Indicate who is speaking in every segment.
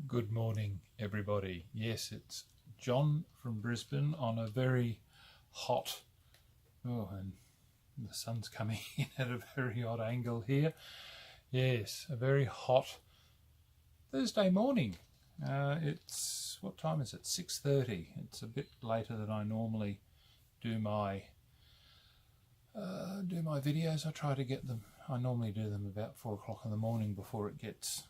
Speaker 1: Good morning, everybody. Yes, it's John from Brisbane on a very hot, and the sun's coming in at a very odd angle here. Yes, a very hot Thursday morning. What time is it? 6:30. It's a bit later than I normally do my videos. I normally do them about 4 o'clock in the morning before it gets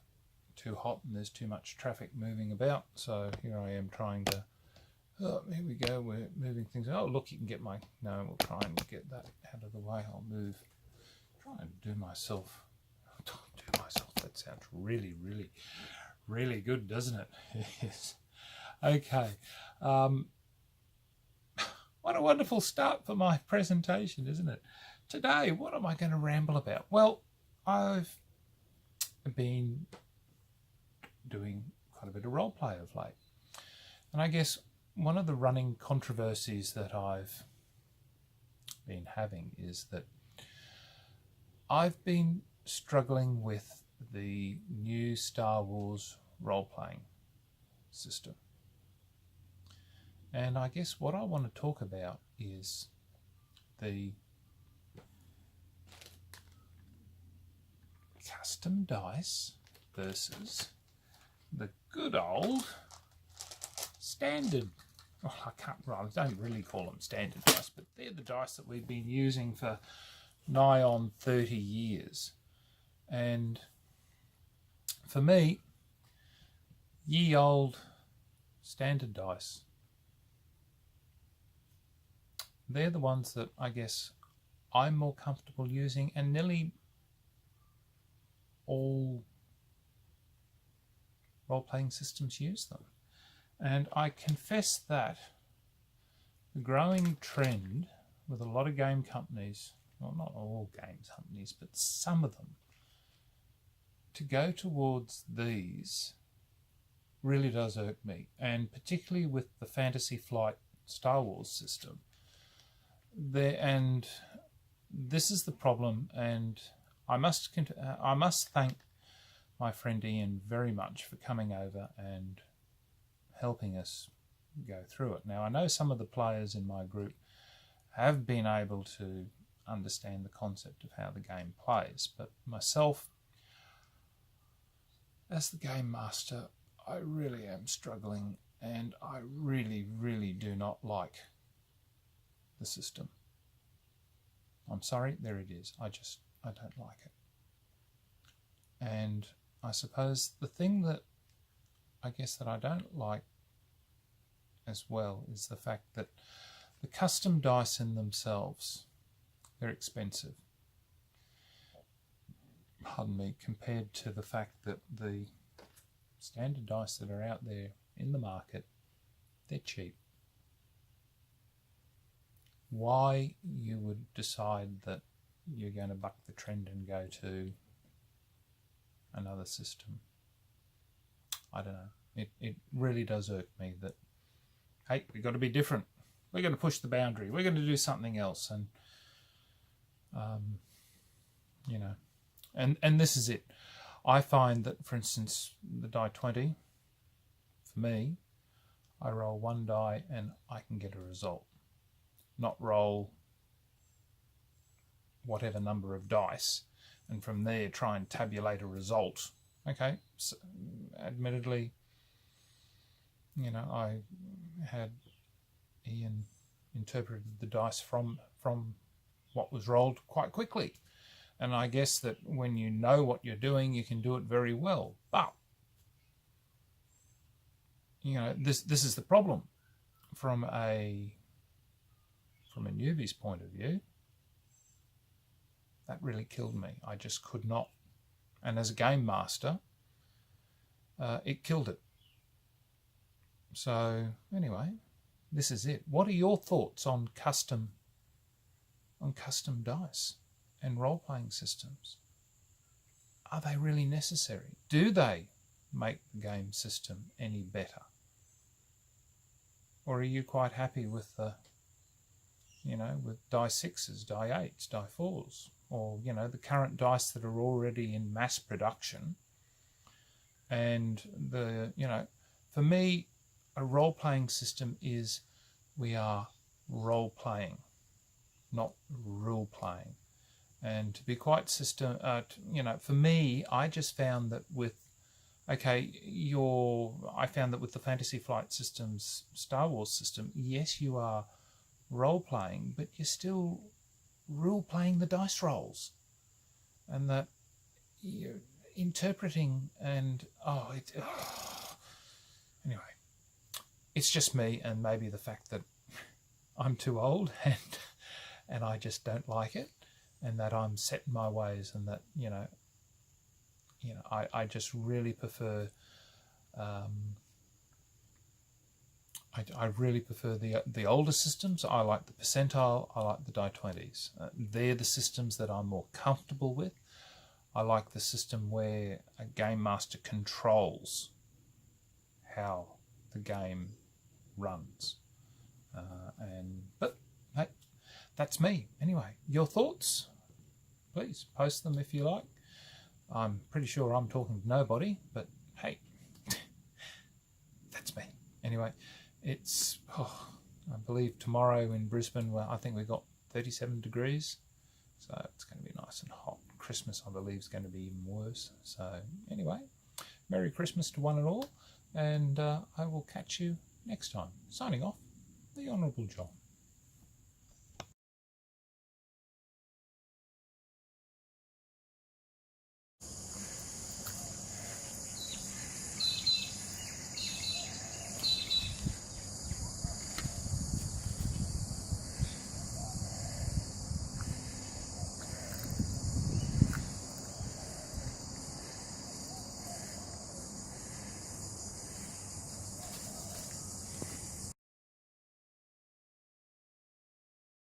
Speaker 1: too hot and there's too much traffic moving about. So here I am trying to, here we go, we're moving things. Oh look, you can get we'll try and get that out of the way. I'll try and do myself, that sounds really, really, really good, doesn't it? Yes. Okay. What a wonderful start for my presentation, isn't it? Today, what am I going to ramble about? Well, I've been doing quite a bit of role play of late. And I guess one of the running controversies that I've been having is that I've been struggling with the new Star Wars role-playing system. And I guess what I want to talk about is the custom dice versus the good old standard, I don't really call them standard dice, but they're the dice that we've been using for nigh on 30 years. And for me, ye old standard dice, they're the ones that I guess I'm more comfortable using, and nearly all role-playing systems use them. And I confess that the growing trend with a lot of game companies, well, not all game companies, but some of them, to go towards these really does irk me. And particularly with the Fantasy Flight Star Wars system. And this is the problem, and I must thank my friend Ian very much for coming over and helping us go through it. Now, I know some of the players in my group have been able to understand the concept of how the game plays, but myself, as the game master, I really am struggling, and I really, really do not like the system. I'm sorry, there it is. I don't like it. And I suppose the thing that I guess that I don't like as well is the fact that the custom dice in themselves, they're expensive. Pardon me, compared to the fact that the standard dice that are out there in the market, they're cheap. Why you would decide that you're going to buck the trend and go to another system, I don't know. It really does irk me that, hey, we've got to be different. We're going to push the boundary. We're going to do something else. And, and this is it. I find that, for instance, the die 20, for me, I roll one die and I can get a result. Not roll whatever number of dice and from there try and tabulate a result. Okay, so admittedly, I had Ian interpreted the dice from what was rolled quite quickly. And I guess that when you know what you're doing, you can do it very well. But, this is the problem. From a newbie's point of view, that really killed me. I just could not. And as a game master, it killed it. So anyway, this is it. What are your thoughts on custom dice and role-playing systems? Are they really necessary? Do they make the game system any better? Or are you quite happy with with die 6s, die 8s, die 4s, or the current dice that are already in mass production And for me, a role-playing system is we are role-playing, not rule-playing. And to be quite for me, I just found that I found that with the Fantasy Flight Systems Star Wars system, yes, you are role-playing, but you're still rule-playing the dice rolls, and that you're interpreting, and anyway, it's just me, and maybe the fact that I'm too old and I just don't like it, and that I'm set in my ways, and that I just really prefer I really prefer the older systems. I like the percentile, I like the die 20s. They're the systems that I'm more comfortable with. I like the system where a game master controls how the game runs. But hey, that's me. Anyway, your thoughts? Please post them if you like. I'm pretty sure I'm talking to nobody, but hey, that's me. Anyway, it's, I believe tomorrow in Brisbane, I think we got 37 degrees. So it's going to be nice and hot. Christmas, I believe, is going to be even worse. So anyway, Merry Christmas to one and all. And I will catch you next time. Signing off, the Honourable John.